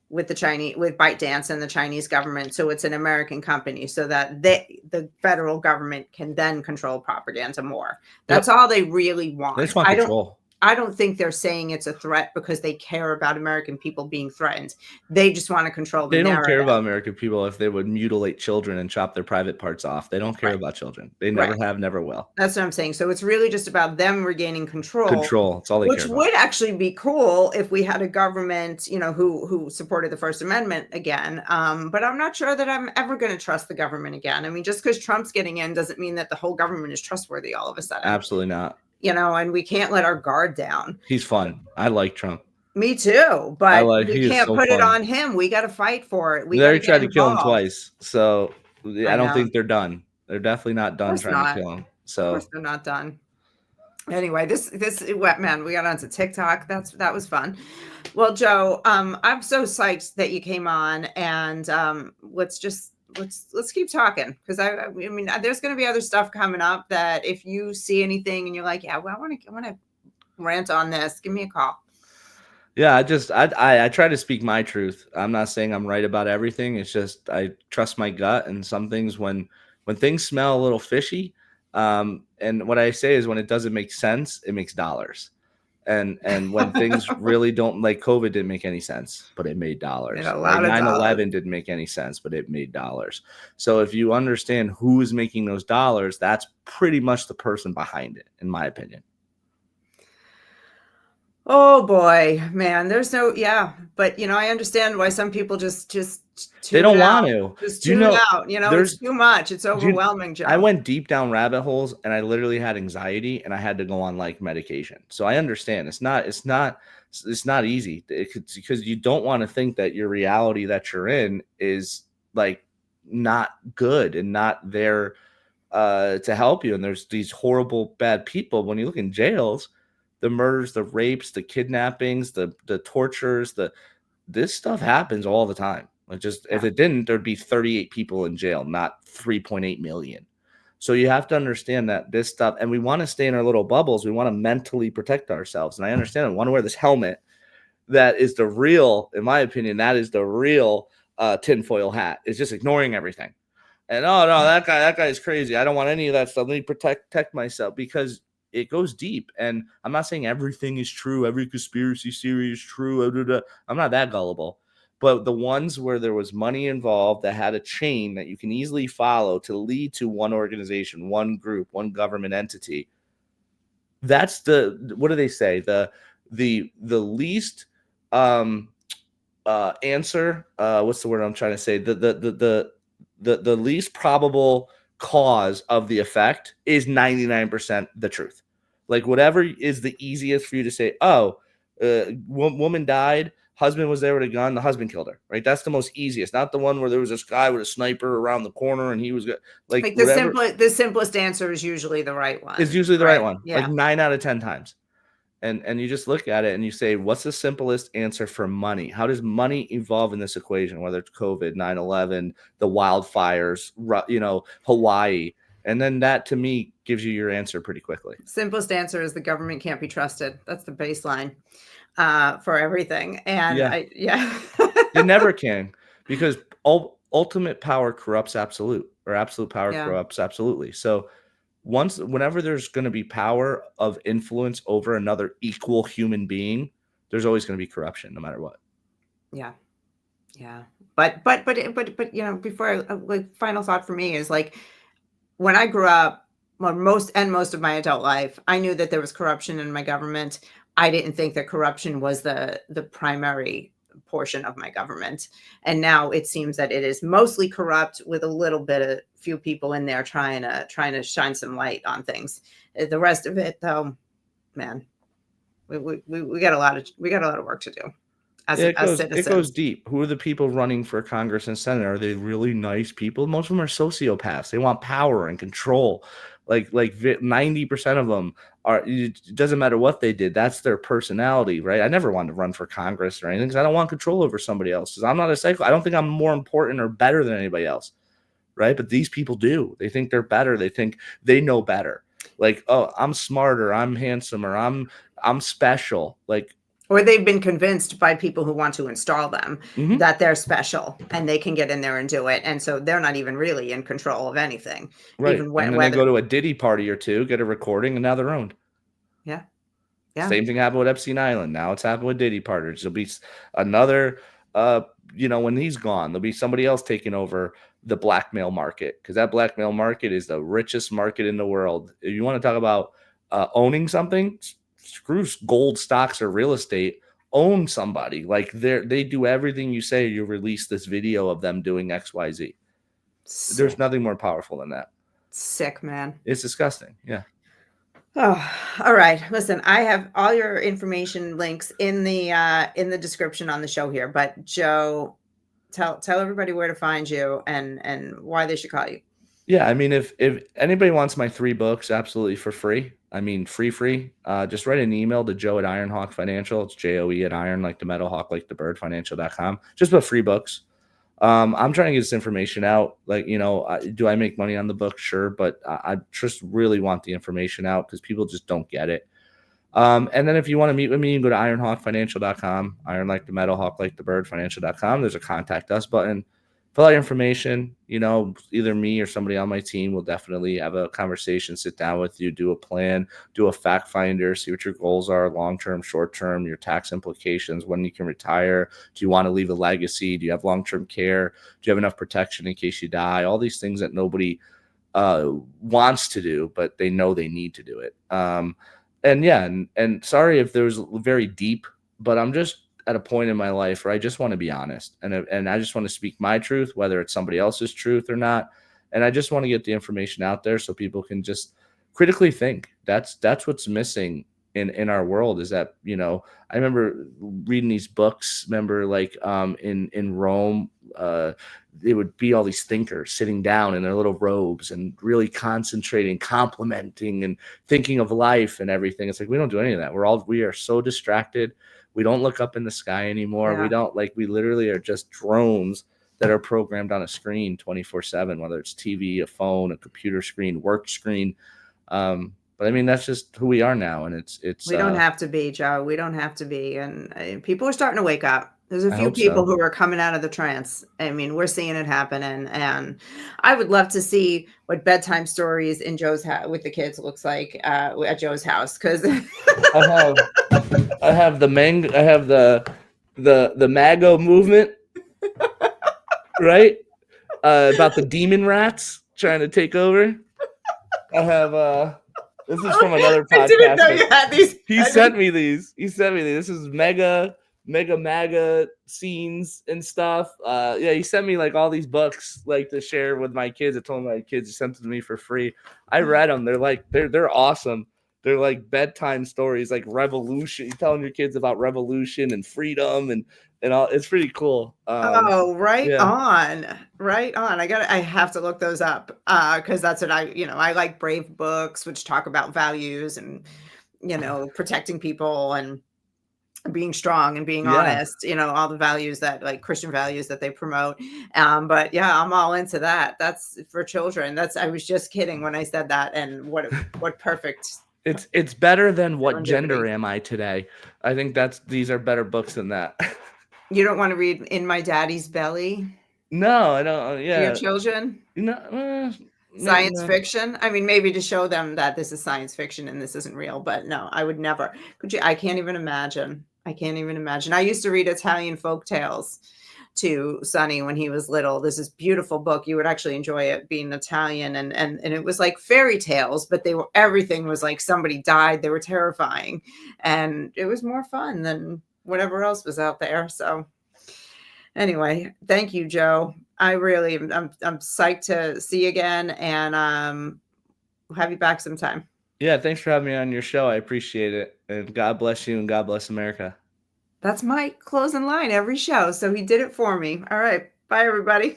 with with ByteDance and the Chinese government. So it's an American company, so that the federal government can then control propaganda more. That's Yep. all they really They want. just want control. I don't think they're saying it's a threat because they care about American people being threatened. They just want to control the They don't care narrative. about American people if they would mutilate children and chop their private parts off. They don't care Right. about children. They Right. never have, never will. That's what I'm saying. So it's really just about them regaining control, Control. It's all they care which about. would actually be cool if we had a government, who supported the First Amendment again. But I'm not sure that I'm ever going to trust the government again. I mean, just because Trump's getting in doesn't mean that the whole government is trustworthy all of a sudden. Absolutely not. And we can't let our guard down. He's fun. I like Trump. Me too, but we He is can't so put it fun. on him. We got to fight for it. We They got to already get tried to kill him involved. twice, so I I don't know. think they're done. They're definitely not done course trying to not. kill him. Of So course they're not done. Anyway, this wet man, we got onto TikTok. That was fun. Well, Joe, I'm so psyched that you came on, and let's keep talking, because I mean, there's going to be other stuff coming up that if you see anything and you're like, yeah, well, I want to rant on this, give me a call. yeah, I try to speak my truth. I'm not saying I'm right about everything. It's just I trust my gut, and some things when things smell a little fishy, and what I say is when it doesn't make sense, it makes dollars. And when things really don't, like COVID didn't make any sense, but it made dollars. A Right? lot of dollars. 9/11 didn't make any sense, but it made dollars. So if you understand who is making those dollars, that's pretty much the person behind it, in my opinion. Oh boy, man, but I understand why some people just They tune don't out. want to. Just Do you tune know out. It's too much. It's overwhelming, Joe. I went deep down rabbit holes, and I literally had anxiety, and I had to go on like medication. So I understand it's not easy. It's because you don't want to think that your reality that you're in is like not good and not there to help you. And there's these horrible bad people. When you look in jails, the murders, the rapes, the kidnappings, the tortures, this stuff happens all the time. Like, just if Yeah. it didn't, there'd be 38 people in jail, not 3.8 million. So you have to understand that this stuff, and we want to stay in our little bubbles. We want to mentally protect ourselves. And I understand I want to wear this helmet. That is the real, in my opinion, that is the real tinfoil hat. It's just ignoring everything. And oh no, that guy's crazy. I don't want any of that stuff. Let me protect myself, because it goes deep. And I'm not saying everything is true, every conspiracy theory is true. I'm not that gullible. But the ones where there was money involved that had a chain that you can easily follow to lead to one organization, one group, one government entity, that's the, what do they say? The least um answer, what's the word I'm trying to say, the least probable cause of the effect is 99% the truth. Like whatever is the easiest for you to say, oh, woman died, husband was there with a gun, the husband killed her, right? That's the most easiest, not the one where there was this guy with a sniper around the corner and he was like, Like whatever the simplest answer is usually the right is one, usually the right right? one, like Yeah. 9 out of 10 times. And you just look at it and you say, what's the simplest answer for money? How does money evolve in this equation, whether it's COVID, 9/11, the wildfires, Hawaii? And then that to me gives you your answer pretty quickly. Simplest answer is the government can't be trusted. That's the baseline for everything. And Yeah, I, yeah. they never can, because ultimate power corrupts absolute, or absolute power Yeah. corrupts absolutely. So whenever there's going to be power of influence over another equal human being, there's always going to be corruption no matter what. Yeah. Yeah. But before like final thought for me is like when I grew up, well, most of my adult life, I knew that there was corruption in my government. I didn't think that corruption was the primary portion of my government. And now it seems that it is mostly corrupt with a little bit of few people in there trying to shine some light on things. The rest of it though, man, we got a lot of work to do Yeah, as it goes citizens. deep. Who are the people running for Congress and Senate? Are they really nice people? Most of them are sociopaths. They want power and control. 90% of them are. It doesn't matter what they did. That's their personality, right? I never wanted to run for Congress or anything because I don't want control over somebody else. Because I'm not a psycho. I don't think I'm more important or better than anybody else, right? But these people do. They think they're better. They think they know better. Like, oh, I'm smarter. I'm handsomer. I'm special. Like, Or they've been convinced by people who want to install them mhm. that they're special and they can get in there and do it. And so they're not even really in control of anything, Right, even and then they whether, go to a Diddy party or 2, get a recording, and now they're owned. yeah, yeah, Same thing happened with Epstein Island, now it's happened with Diddy parties. There'll be another, uh, when he's gone, there'll be somebody else taking over the blackmail market, because that blackmail market is the richest market in the world. If you wanna talk about, owning something, screw gold stocks or real estate, own somebody. Like, they do everything you say, you release this video of them doing XYZ. There's sick, nothing more powerful than that. sick, man. It's disgusting, yeah. Oh, all right. Listen, I have all your information links in the description on the show here. But Joe, tell everybody where to find you and why they should call you. Yeah, I mean, if anybody wants my 3 books absolutely for free, I mean, free, just write an email to Joe at Ironhawk Financial. It's Joe at Iron, like the metal, hawk like the bird, financial.com. Just about free books. I'm trying to get this information out. Like, do I make money on the book? Sure, but I just really want the information out because people just don't get it. And then if you want to meet with me, you can go to ironhawkfinancial.com, iron like the metal, hawk like the bird, financial.com. There's a contact us button. Fill out your information. Either me or somebody on my team will definitely have a conversation, sit down with you, do a plan, do a fact finder, see what your goals are, long term, short term, your tax implications, when you can retire. Do you want to leave a legacy? Do you have long term care? Do you have enough protection in case you die? All these things that nobody wants to do, but they know they need to do it. And yeah, and sorry if there's very deep, but I'm just at a point in my life where I just want to be honest, and I just want to speak my truth, whether it's somebody else's truth or not, and I just want to get the information out there so people can just critically think. That's what's missing in our world, is that I remember reading these books. Remember, like in Rome, it would be all these thinkers sitting down in their little robes and really concentrating, complimenting, and thinking of life and everything. It's like we don't do any of that. We are so distracted. We don't look up in the sky anymore. We Yeah. don't, like, we literally are just drones that are programmed on a screen 24/7, whether it's TV, a phone, a computer screen, work screen. But I mean, that's just who we are now, and it's We don't have to be, Joe. We don't have to be. And people are starting to wake up. There's a I few hope people so. who are coming out of the trance. I mean, we're seeing it happen, and I would love to see what bedtime stories in Joe's house with the kids looks like at Joe's house because I have I have I have the Mago movement, right? About the demon rats trying to take over. I have this is from another I didn't know podcaster. you had these. He I didn't. sent me these. He sent me these. This is mega maga scenes and stuff. Yeah, he sent me like all these books like to share with my kids. I told my kids he sent them to me for free. I read them. They're awesome. They're like bedtime stories, like revolution. You're telling your kids about revolution and freedom and all. It's pretty cool. Oh, right Yeah, on, right on. I have to look those up because that's what I like brave books which talk about values and protecting people and being strong and being yeah, honest, all the values that like Christian values that they promote. But yeah, I'm all into that. That's for children. I was just kidding when I said that. And what perfect it's better than What Gender serendipity. Am I Today? I think these are better books than that. You don't want to read In My Daddy's Belly No, I don't. to your Yeah, children? no, maybe Science no. fiction? I mean, maybe to show them that this is science fiction and this isn't real, but no, I would never. Could you? I can't even imagine. I can't even imagine. I used to read Italian folk tales to Sonny when he was little. This is beautiful book. You would actually enjoy it being Italian and it was like fairy tales, but everything was like somebody died. They were terrifying. And it was more fun than whatever else was out there. So anyway, thank you, Joe. I'm psyched to see you again and we'll have you back sometime. Yeah, thanks for having me on your show. I appreciate it, and God bless you, and God bless America. That's my closing line every show. So he did it for me. All right. Bye everybody.